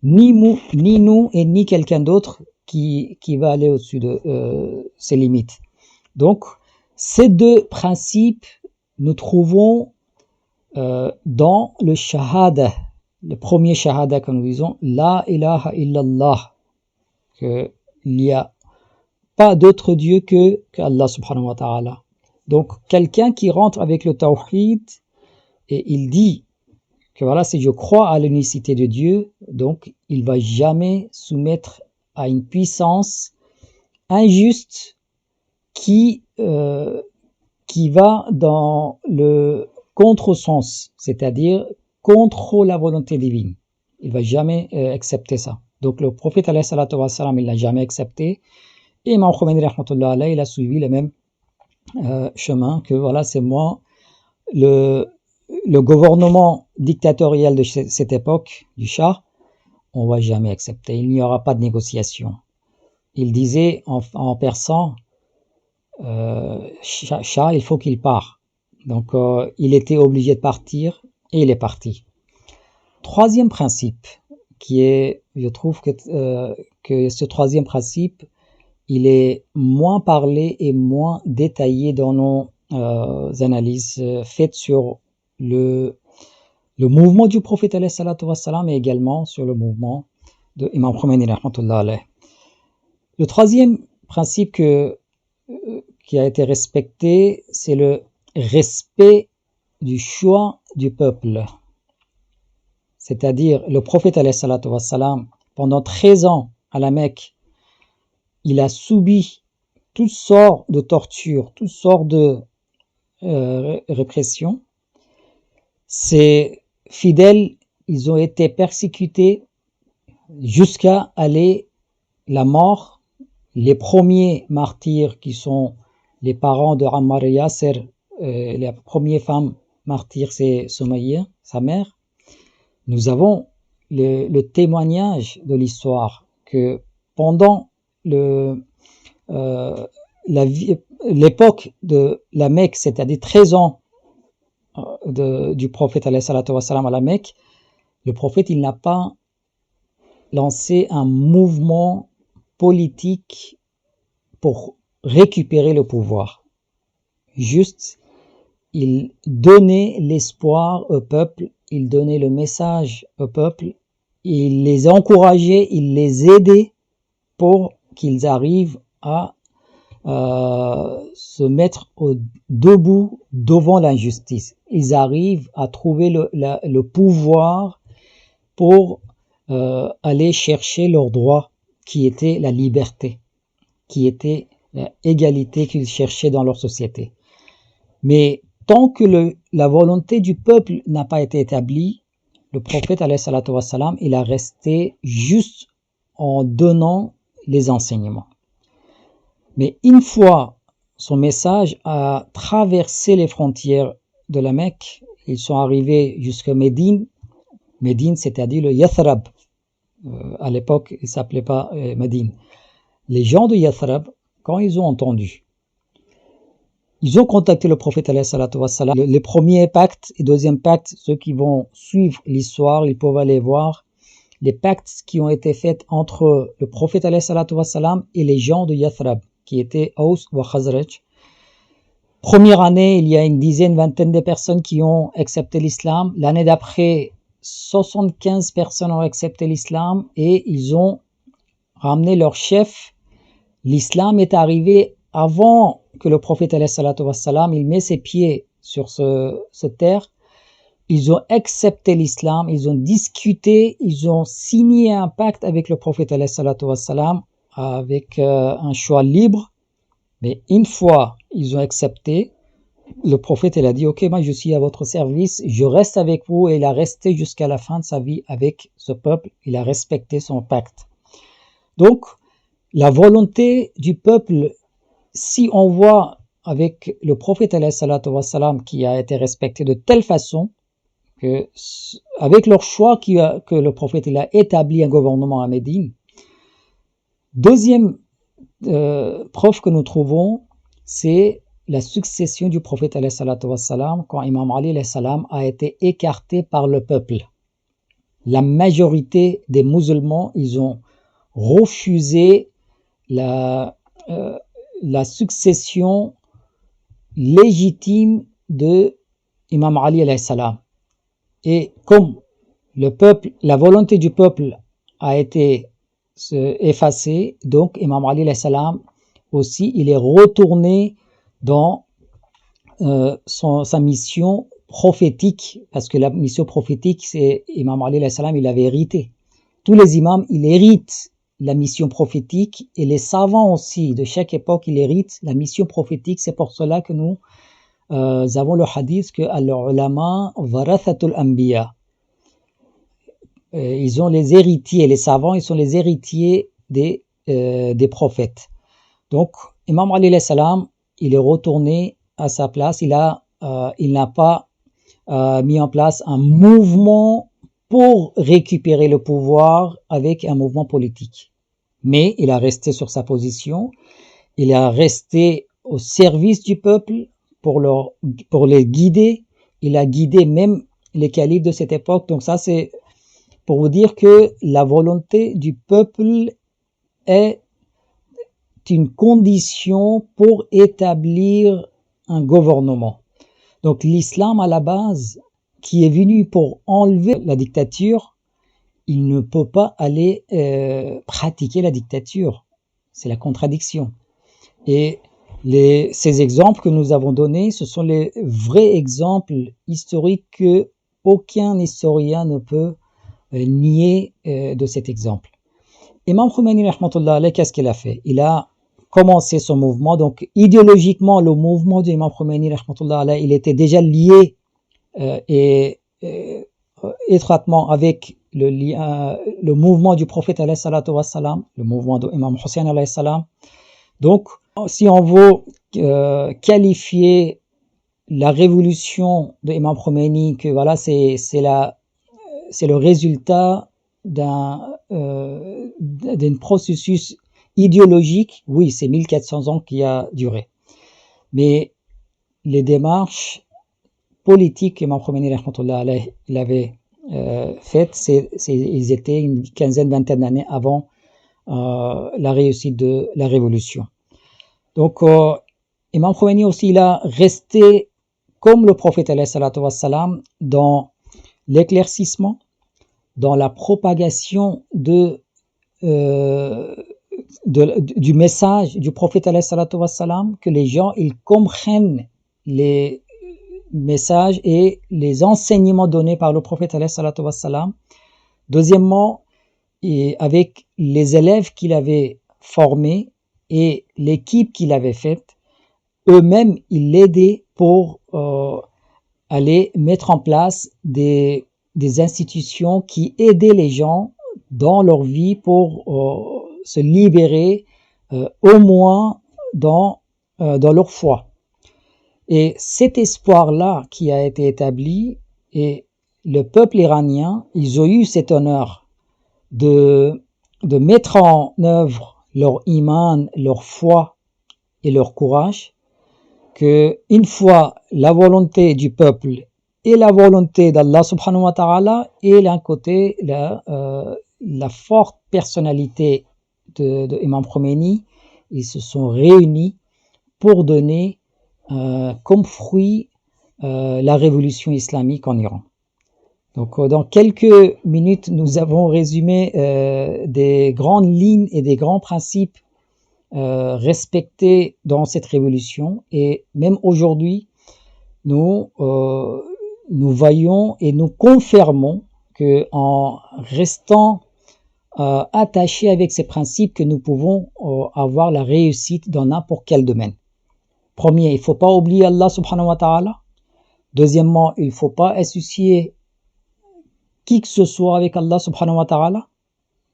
Ni nous et ni quelqu'un d'autre qui va aller au-dessus de ces limites. Donc, ces deux principes, nous trouvons dans le shahada, le premier shahada que nous disons, la ilaha illallah, qu'il n'y a pas d'autre Dieu que Allah subhanahu wa ta'ala. Donc, quelqu'un qui rentre avec le tawhid et il dit que voilà, si je crois à l'unicité de Dieu, donc il va jamais soumettre à une puissance injuste qui va dans le contresens, c'est-à-dire contre la volonté divine. Il va jamais accepter ça. Donc le prophète alayhi salatu wa salam, il l'a jamais accepté. Et Imam Khomeini rahmatullah alayhi, il a suivi le même chemin que voilà, c'est moi, le gouvernement dictatorial de cette époque, du Shah, on va jamais accepter. Il n'y aura pas de négociation. Il disait en persan, Shah, il faut qu'il parte. Donc, il était obligé de partir et il est parti. Troisième principe, qui est, je trouve que ce troisième principe, il est moins parlé et moins détaillé dans nos analyses faites sur le mouvement du prophète alayhi salatu wassalam et également sur le mouvement de Imam Khomeini rahmatullah alayh. Le troisième principe qui a été respecté, c'est le respect du choix du peuple. C'est-à-dire, le prophète alayhi salatu wassalam, pendant 13 ans à la Mecque, il a subi toutes sortes de tortures, toutes sortes de répressions. Ses fidèles, ils ont été persécutés jusqu'à aller la mort. Les premiers martyrs qui sont les parents de Ammar et Yasser, la première femme martyre, c'est Soumaïa, sa mère. Nous avons le témoignage de l'histoire que pendant l'époque de la Mecque, c'est-à-dire 13 ans du prophète alayhi salatu wassalam à la Mecque, le prophète, il n'a pas lancé un mouvement politique pour récupérer le pouvoir. Juste, il donnait l'espoir au peuple, il donnait le message au peuple, il les encourageait, il les aidait pour qu'ils arrivent à se mettre debout devant l'injustice. Ils arrivent à trouver le pouvoir pour aller chercher leur droit, qui était la liberté, qui était l'égalité qu'ils cherchaient dans leur société. Mais tant que la volonté du peuple n'a pas été établie, le prophète alayhi salatu wassalam, il a resté juste en donnant les enseignements. Mais une fois son message a traversé les frontières de la Mecque, ils sont arrivés jusqu'à Médine. Médine, c'est-à-dire le Yathrab. À l'époque, il ne s'appelait pas Médine. Les gens de Yathrab, quand ils ont entendu, ils ont contacté le prophète alayhi salatu wassalam. Le premier pacte et deuxième pacte, ceux qui vont suivre l'histoire, ils peuvent aller voir les pactes qui ont été faits entre le prophète alayhi salatu wassalam et les gens de Yathrab, qui étaient Aus ou Khazraj. Première année, il y a une dizaine, vingtaine de personnes qui ont accepté l'islam. L'année d'après, 75 personnes ont accepté l'islam et ils ont ramené leur chef. L'islam est arrivé avant que le prophète alayhi salatu wassalam, il met ses pieds sur ce terre. Ils ont accepté l'islam, ils ont discuté, ils ont signé un pacte avec le prophète alayhi salatu wassalam avec un choix libre. Mais une fois ils ont accepté, le prophète il a dit « Ok, moi je suis à votre service, je reste avec vous » et il a resté jusqu'à la fin de sa vie avec ce peuple, il a respecté son pacte. Donc, la volonté du peuple, si on voit avec le prophète alayhi salatu wassalam qui a été respecté de telle façon que, avec leur choix que le prophète il a établi un gouvernement à Médine. Deuxième preuve que nous trouvons, c'est la succession du prophète alayhi salatu wassalam quand Imam Ali alayhi salam a été écarté par le peuple. La majorité des musulmans, ils ont refusé la succession légitime de Imam Ali alayhi salam. Et comme le peuple, la volonté du peuple a été effacée, donc Imam Ali alayhi salam aussi, il est retourné dans sa mission prophétique, parce que la mission prophétique, c'est Imam Ali alayhi salam, il avait hérité. Tous les imams, ils héritent la mission prophétique, et les savants aussi de chaque époque, ils héritent la mission prophétique. C'est pour cela que nous avons le hadith que al-ulama warathatul anbiya. Ils ont les héritiers, les savants, ils sont les héritiers des prophètes. Donc, Imam Ali alayhi salam, il est retourné à sa place. Il n'a pas mis en place un mouvement pour récupérer le pouvoir avec un mouvement politique. Mais il a resté sur sa position. Il a resté au service du peuple pour les guider. Il a guidé même les califes de cette époque. Donc ça, c'est pour vous dire que la volonté du peuple est une condition pour établir un gouvernement. Donc l'islam à la base, qui est venu pour enlever la dictature, il ne peut pas aller pratiquer la dictature. C'est la contradiction. Et ces exemples que nous avons donnés, ce sont les vrais exemples historiques que aucun historien ne peut nier de cet exemple. Imam Khomeini, rahmatullah alayh, qu'est-ce qu'il a fait? Il a commencé son mouvement. Donc idéologiquement, le mouvement d'Imam Khomeini, rahmatullah alayh, il était déjà lié étroitement avec le mouvement du prophète alayhi salatu wassalam, le mouvement d'Imam Hussein alayhi salam. Donc, si on veut qualifier la révolution d'Imam Khomeini, que voilà, c'est le résultat d'un processus idéologique, oui, c'est 1400 ans qui a duré. Mais les démarches politiques qu'Imam Khomeini, rahmatullah alayh, il avait faites, ils étaient une quinzaine, vingtaine d'années avant la réussite de la révolution. Donc, Imam Khomeini aussi, il a resté comme le prophète alayhi salatu wassalam dans l'éclaircissement, dans la propagation de du message du prophète alayhi salatu wassalam, que les gens ils comprennent les messages et les enseignements donnés par le prophète alayhi salatu wassalam. Deuxièmement, et avec les élèves qu'il avait formés et l'équipe qu'il avait faite, eux-mêmes, ils l'aidaient pour aller mettre en place des institutions qui aidaient les gens dans leur vie pour se libérer au moins dans leur foi. Et cet espoir-là qui a été établi, et le peuple iranien, ils ont eu cet honneur de mettre en œuvre leur iman, leur foi et leur courage, que une fois la volonté du peuple et la volonté d'Allah subhanahu wa ta'ala, et d'un côté la forte personnalité de Imam Khomeini, ils se sont réunis pour donner comme fruit la révolution islamique en Iran. Donc dans quelques minutes, nous avons résumé des grandes lignes et des grands principes respectés dans cette révolution, et même aujourd'hui, nous voyons et nous confirmons que en restant attachés avec ces principes, que nous pouvons avoir la réussite dans n'importe quel domaine. Premier, il ne faut pas oublier Allah subhanahu wa ta'ala. Deuxièmement, il ne faut pas associer qui que ce soit avec Allah subhanahu wa ta'ala.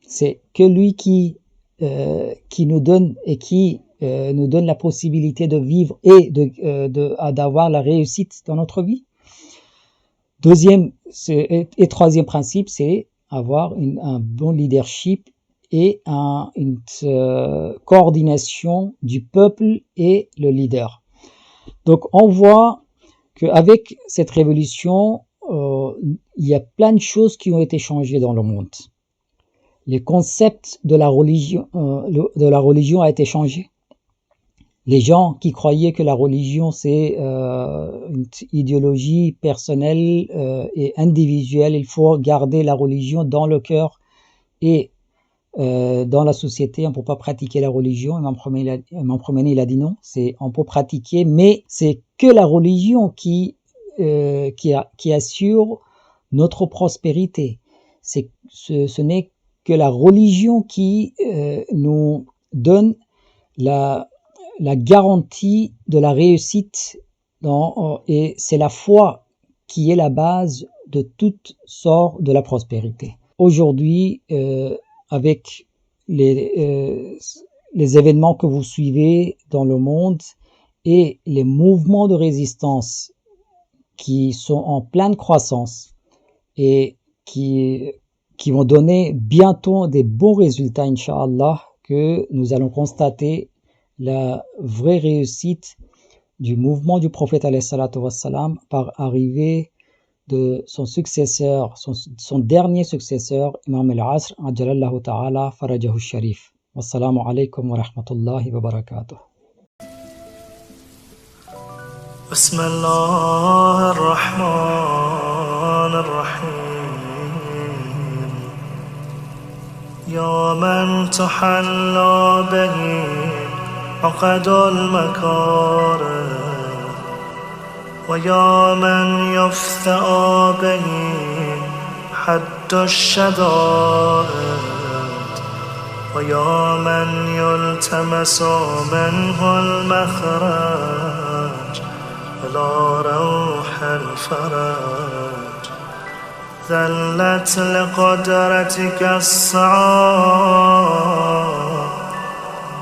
C'est que lui qui nous donne et qui nous donne la possibilité de vivre et d'avoir la réussite dans notre vie. Deuxième et troisième principe, c'est avoir un bon leadership et une coordination du peuple et le leader. Donc on voit qu'avec cette révolution, il y a plein de choses qui ont été changées dans le monde. Les concepts de la religion a été changé. Les gens qui croyaient que la religion c'est une idéologie personnelle et individuelle, il faut garder la religion dans le cœur et dans la société, on ne peut pas pratiquer la religion. Imam Khomeini il a dit non, on peut pratiquer, mais c'est que la religion qui assure notre prospérité. Ce n'est que la religion qui nous donne la garantie de la réussite et c'est la foi qui est la base de toutes sortes de la prospérité. Aujourd'hui, avec les événements que vous suivez dans le monde et les mouvements de résistance qui sont en pleine croissance et qui vont donner bientôt des bons résultats, Inch'Allah, que nous allons constater la vraie réussite du mouvement du prophète alayhi salatu wassalam par arrivée de son successeur, son dernier successeur, Imam al-Asr, Ajjalallahu ta'ala farajahu sharif. Wassalamu alaikum wa rahmatullahi wa barakatuh. Bismillah ar-Rahman ar-Rahim. Ya man tuhalla bihi aqadul makarim, ويا من يفتأ به حد الشدائد، ويا من يلتمس منه المخرج إلى روح الفرج. ذلت لقدرتك الصعاب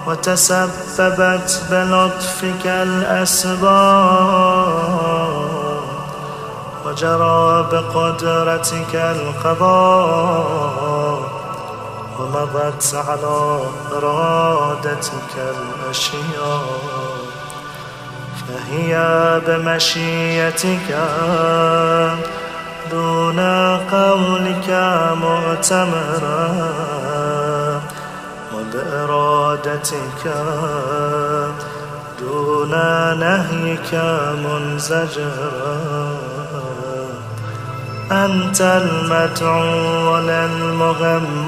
وتسببت بلطفك الأسباب، وجرى بقدرتك القضاء ومضت على إرادتك الأشياء، فهي بمشيتك دون قولك مؤتمرا، وبإرادتك دون نهيك منزجرا. أنت المدعو للمهمات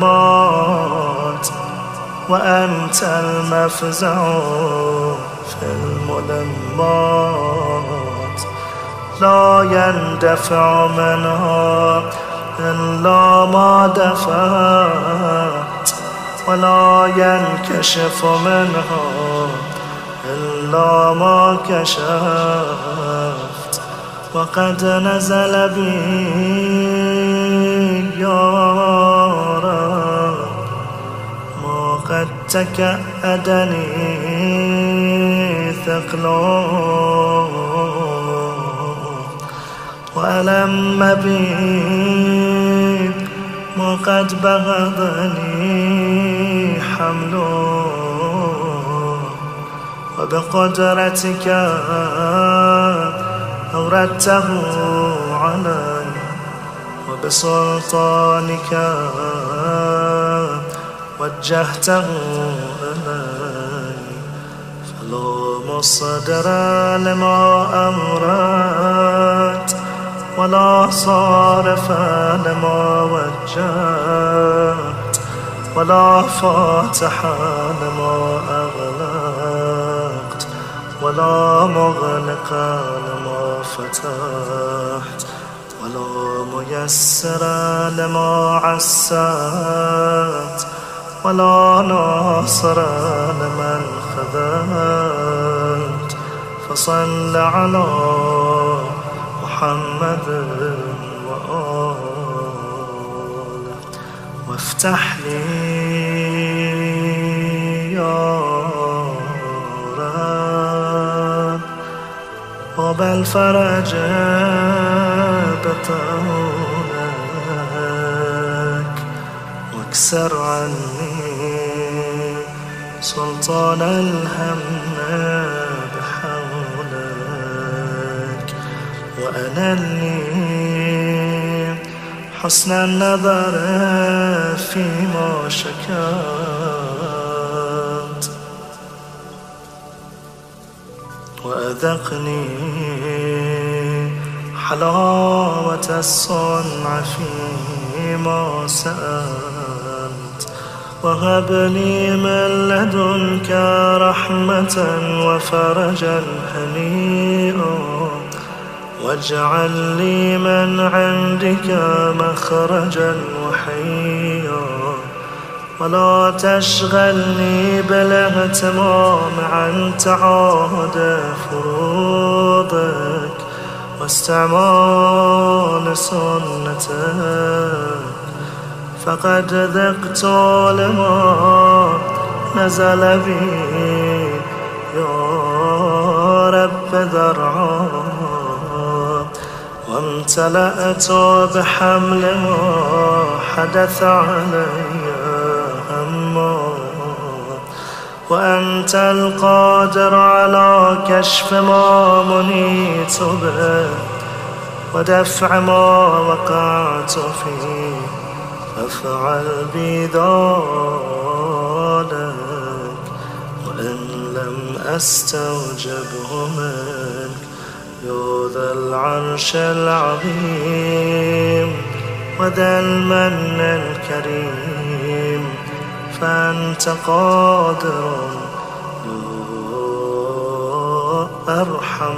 وأنت المفزع في الملمات لا يندفع منها إلا ما دفعت ولا ينكشف منها إلا ما كشفت وقد نزل بي يا رب ما قد تكأدني ثقل وألم بي ما قد بغضني حمل وبقدرتك أوردته علي وبسلطانك وجهته إلي فلا مصدر لما أمرت ولا صارف لما وجهت ولا فاتح لما أغلقت ولا مغلق لما فتحت ولا ميسر لما عسرت ولا ناصر لمن خذلت فصل على محمد وآله وافتح لي يا رب باب الفرج بطولك واكسر عني سلطان الهم بحولك وأنلني حسن النظر فيما شكرت وأذقني حلاوة الصنع فيما سألت وهب لي من لدنك رحمة وفرجا هنيئا واجعل لي من عندك مخرجا وحيا ولا تشغلني بالاهتمام عن تعاهد فروضك واستعمال سنتك فقد ذقت لما نزل بي يا رب ذرعا وامتلأت بحمل ما حدث علي هما وأنت القادر على كشف ما منيت به ودفع ما وقعت فيه فافعل بي ذلك وإن لم أستوجبه منك يا ذا العرش العظيم وذا المن الكريم فأنت قادر يا أرحم